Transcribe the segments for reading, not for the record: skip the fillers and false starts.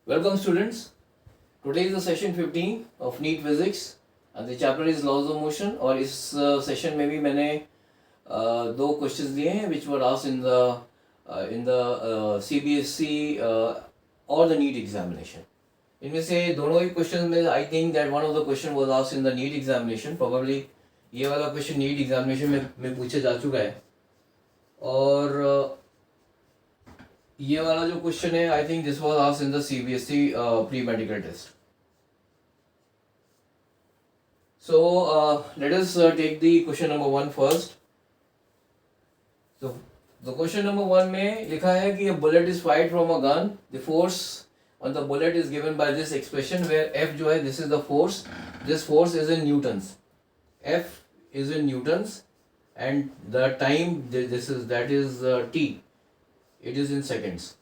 Welcome students. Today is the session 15 of NEET Physics and the chapter is laws of motion और इस session में भी मैंने दो क्वेश्चंस दिए हैं which were asked in the CBSE or the NEET examination. इनमें से दोनों ही क्वेश्चन में I think that one of the question was asked in the NEET examination. Probably ये वाला क्वेश्चन NEET examination में पूछा जा चुका है और ये वाला जो क्वेश्चन है I think this was asked in the CBSE pre medical test. So let us take the question number 1 first. तो द क्वेश्चन नंबर 1 में लिखा है कि a bullet is fired from a gun. The force on the bullet is given by this expression where F जो है this is the force. This force is in newtons. F is in newtons and the time that is t. It is in seconds.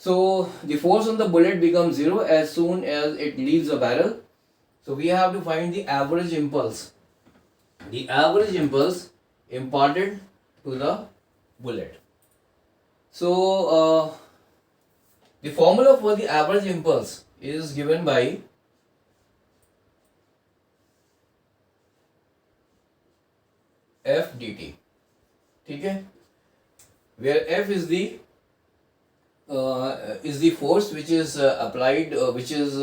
So the force on the bullet becomes zero as soon as it leaves the barrel. So we have to find the average impulse. The average impulse imparted to the bullet. So the formula for the average impulse is given by F dt. ठीक है, where F is the force which is applied, which is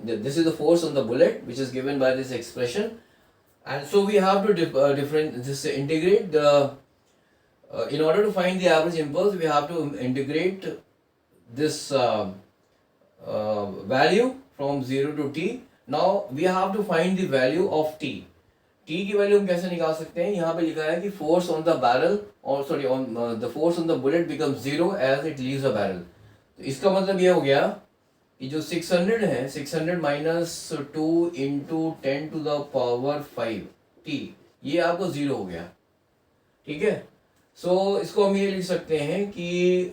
this is the force on the bullet which is given by this expression, and so we have to integrate the in order to find the average impulse we have to integrate this value from 0 to t. Now we have to find the value of t. T की value हम कैसे निकाल सकते हैं? यहाँ पे लिखा है कि फोर्स ऑन द बैरल और sorry on the force on the bullet becomes zero as it leaves the barrel. तो इसका मतलब ये हो गया कि जो 600 है 600 minus 2 into 10 to the power 5 t, ये आपको जीरो हो गया. ठीक है, सो इसको हम ये लिख सकते हैं कि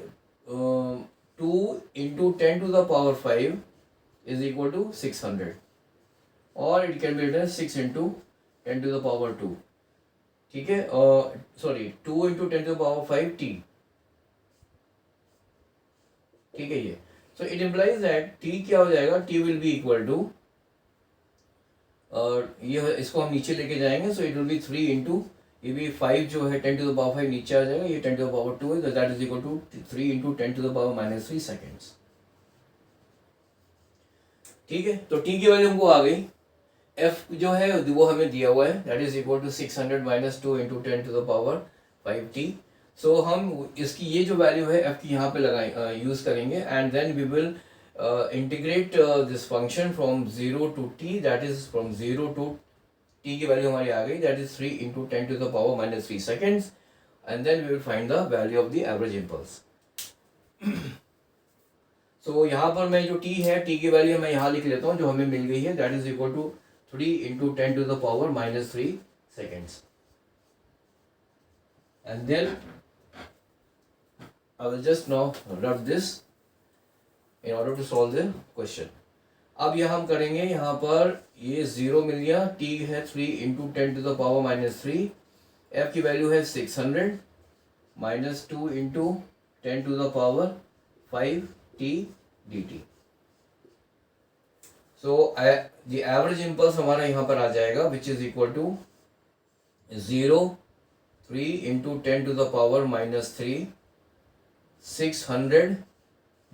2 into 10 to the power 5 is equal to 600 और it can be written 6 into 10 to the power 2. ठीक है, sorry 2 into 10 to the power 5 t. ठीक है, ये so it implies that t क्या हो जाएगा? t will be equal to, और ये इसको हम नीचे लेके जाएंगे, so it will be 3 into, ये भी 5 जो है 10 to the power 5 नीचे आ जाएगा, ये 10 to the power 2 है, that is equal to 3 into 10 to the power minus 3 seconds. ठीक है, तो t की वैल्यू हमको आ गई. F जो है वो हमें दिया हुआ है, that is equal to 600 minus 2 into 10 to the power 5t. So हम इसकी ये जो वैल्यू है F की यहाँ पे लगाए यूज करेंगे and then we will integrate this function from 0 to t, that is from 0 to t की वैल्यू हमारी आ गई, that is 3 into 10 to the power minus 3 seconds and then we will find the value of the average impulse. So यहाँ पर मैं जो t है, t की वैल्यू मैं यहाँ लिख लेता हूँ जो हमें मिल गई है, that is equal to 3 into 10 to the power minus 3 seconds. And then I will just now rub this in order to solve the question. अब यह हम करेंगे, यहाँ पर ये 0 मिल गया, t है 3 into 10 to the power minus 3, f की वैल्यू है 600 minus 2 into 10 to the power 5 t dt. So the average impulse हमारा यहाँ पर आ जाएगा which is equal to 0 3 into 10 to the power minus 3 600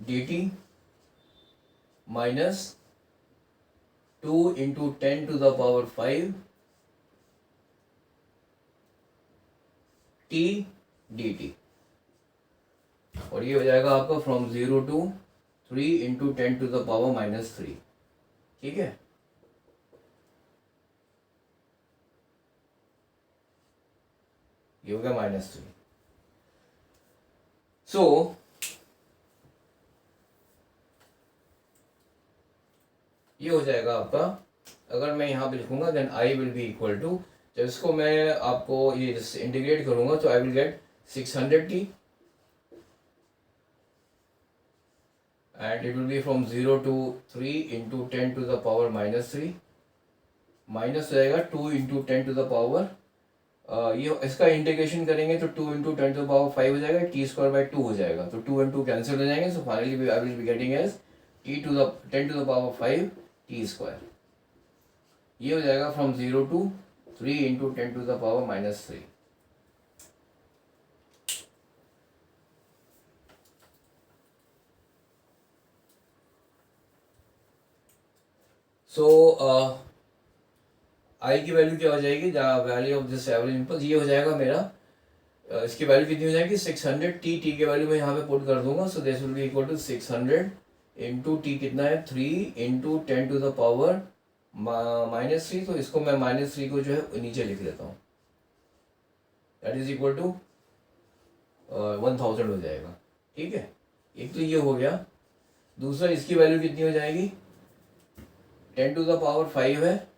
dt minus 2 into 10 to the power 5 t dt. और ये हो जाएगा आपका from 0 to 3 into 10 to the power minus 3. ठीक है, ये हो गया माइनस 3. सो ये हो जाएगा आपका, अगर मैं यहाँ पे लिखूंगा then I will be equal to, जब इसको मैं आपको ये इंटीग्रेट करूंगा तो I will get 600t and it will be from 0 to 3 into 10 to the power minus 3 minus हो जाएगा 2 into 10 to the power ये इसका इंटीग्रेशन करेंगे तो 2 इंटू 10⁵ हो जाएगा, t²/2 हो जाएगा, तो 2 and 2 कैंसिल हो जाएंगे, so finally I will be getting as t⁵ t²। ये हो जाएगा from 0 to 3 into 10⁻⁻3। So I की वैल्यू क्या हो जाएगी, the value of this average impulse, ये हो जाएगा मेरा इसकी वैल्यू कितनी हो जाएगी 600, टी के वैल्यू मैं यहाँ पे पुट कर दूंगा, so this will be equal to 600 into t कितना है 3 इंटू 10⁻⁻3, तो इसको मैं -3 को जो है नीचे लिख लेता हूँ, दैट इज इक्वल टू 1000 हो जाएगा। ठीक है, एक तो ये हो गया। दूसरा इसकी वैल्यू कितनी हो जाएगी 10⁵ है,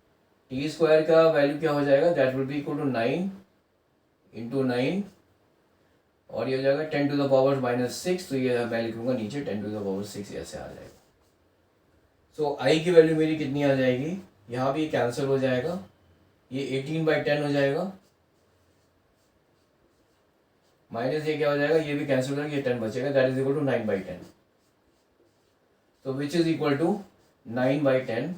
t² का वैल्यू क्या हो जाएगा, that will be equal to 9 into 9, और ये हो जाएगा 10⁻⁻6, तो ये मैं लिखूंगा नीचे 10⁻6 ऐसे आ जाएगा। सो आई की वैल्यू मेरी कितनी आ जाएगी, यहाँ भी कैंसिल हो जाएगा, ये 18/10 हो जाएगा, माइनस ये क्या हो जाएगा, ये भी कैंसिल हो जाएगा, ये 10 बचेगा, दैट इज इक्वल टू 9/10, तो which is equal to 9/10,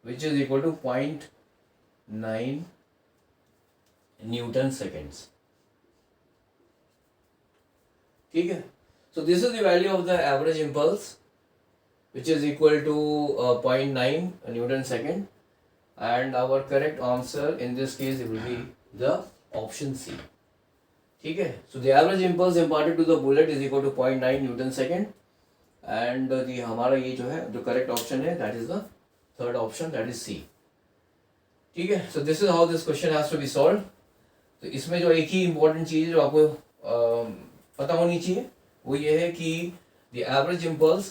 which is equal to 0.9 newton seconds. ठीक है, so this is the value of the average impulse which is equal to 0.9 Newton second, and our correct answer in this case will be the option C. ठीक है, so the average impulse imparted to the bullet is equal to 0.9 Newton second, and the हमारा ये जो है जो correct option है that is the third option, that is C. ठीक है, so this is how this question has to be solved. तो इसमें जो एक ही important चीज़ है जो आपको पता होनी चाहिए वो ये है कि the average impulse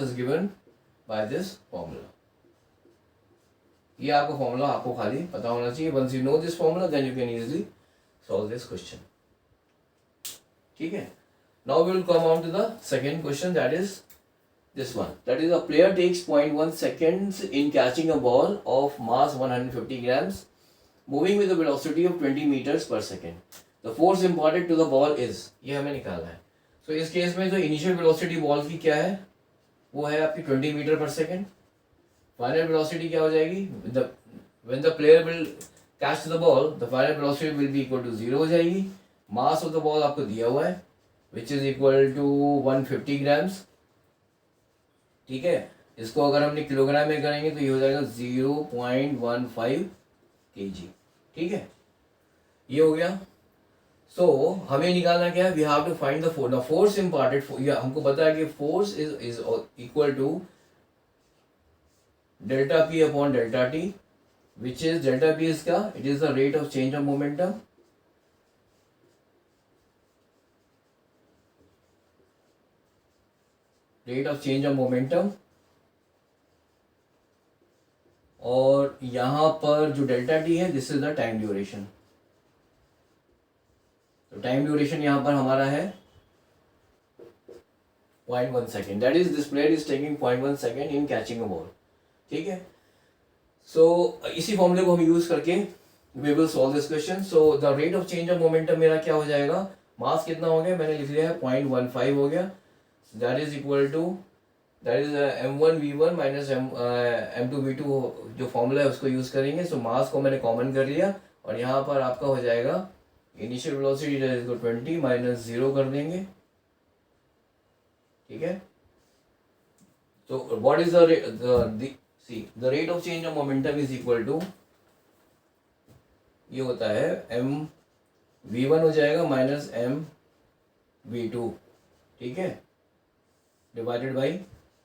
is given by this formula. ये आपका फॉर्मूला आपको खाली पता होना चाहिए। once you know this formula then you can easily solve this question. ठीक है, now we will come on to the second question, that is this one, that is a player takes 0.1 seconds in catching a ball of mass 150 grams moving with a velocity of 20 meters per second. The force imparted to the ball is, ये हमें निकालना है। So इस case में जो initial velocity ball की क्या है, वो है आपकी 20 मीटर पर सेकेंड। फाइनल वेलोसिटी क्या हो जाएगी, when the player will catch the ball the final velocity will be equal to 0 हो जाएगी। मास ऑफ द बॉल आपको दिया हुआ है which is equal to 150 grams। ठीक है, इसको अगर हमने किलोग्राम में करेंगे तो ये हो जाएगा 0.15 kg। ठीक है, ये हो गया। सो हमें निकालना क्या है, we have to find the force imparted, हमको पता है कि force is equal to delta p upon delta t, which is delta p is क्या, it is the rate of change of momentum, rate of change of momentum, और यहां पर जो delta t है this is the time duration. तो time duration यहाँ पर हमारा है 0.1 second, that is this player is taking 0.1 second in catching a ball. ठीक है, सो इसी फॉर्मूले को हम यूज करके we will solve this question. So the rate of change of momentum मेरा क्या हो जाएगा, मास कितना हो गया, मैंने लिख लिया है 0.15 हो गया, that is equal to that is m1v1 minus m2v2, जो फॉर्मूला है उसको यूज करेंगे। सो मास को मैंने कॉमन कर लिया, और यहाँ पर आपका हो जाएगा इनिशियल वेलोसिटी इसको 20 माइनस 0 कर देंगे। ठीक है, तो what is the rate of change of momentum is equal to, ये होता है m(v1) हो जाएगा माइनस m(v2), ठीक है, डिवाइडेड बाई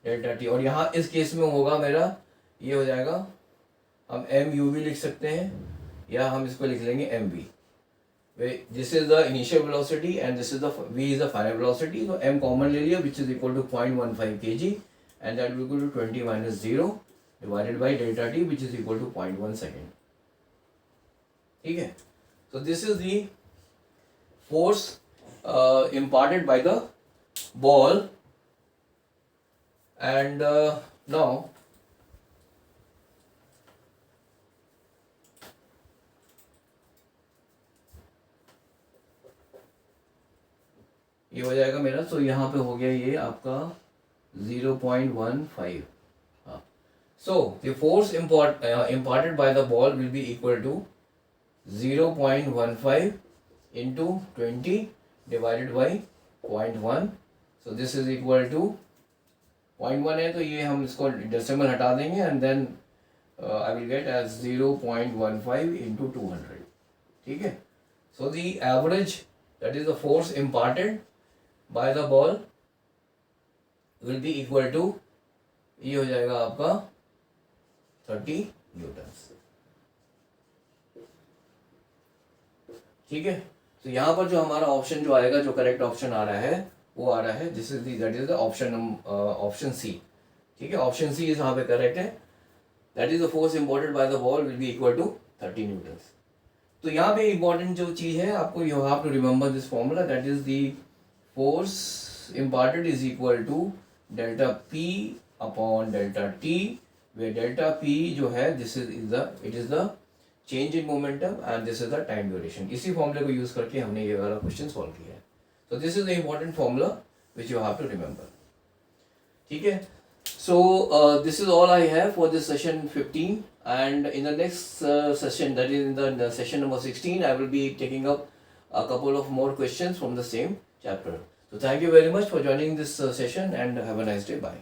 डेल्टा टी, और यहाँ इस केस में होगा मेरा ये हो जाएगा, हम mu भी लिख सकते हैं या हम इसको लिख लेंगे mv। This is the initial velocity and this is the v is the final velocity, so m common ले लिया which is equal to 0.15 kg and that will equal to 20 minus 0 divided by delta t which is equal to 0.1 second. ठीक है, so this is the force imparted by the ball, and now ये हो जाएगा मेरा, तो यहाँ पे हो गया ये आपका 0.15. हाँ, so the force imparted by the ball will be equal to 0.15 into 20 divided by 0.1. so this is equal to 0.1 है, तो ये हम इसको डेसिमल हटा देंगे and then I will get as 0.15 into 200. ठीक है, so the average, that is the force imparted by the ball, will be equal to, ये हो जाएगा आपका 30 न्यूटन्स. ठीक है, तो यहाँ पर जो हमारा ऑप्शन जो आएगा, जो करेक्ट ऑप्शन आ रहा है वो आ रहा है, this is that is the option C. ठीक है, ऑप्शन सी यहाँ पे करेक्ट है. That is the force imported by the ball will be equal to 30 newtons. तो यहाँ पे इम्पोर्टेंट जो चीज़ है, आपको you have to remember this formula, that is the force imparted is equal to delta p upon delta t, where delta p जो है this is the change in momentum and this is the time duration. इसी फॉर्मूले को use करके हमने ये वाला question solve किया है. so this is the important formula which you have to remember. ठीक है, so this is all I have for this session 15, and in the next session, that is in the session number 16, I will be taking up a couple of more questions from the same chapter. So thank you very much for joining this session and have a nice day. Bye.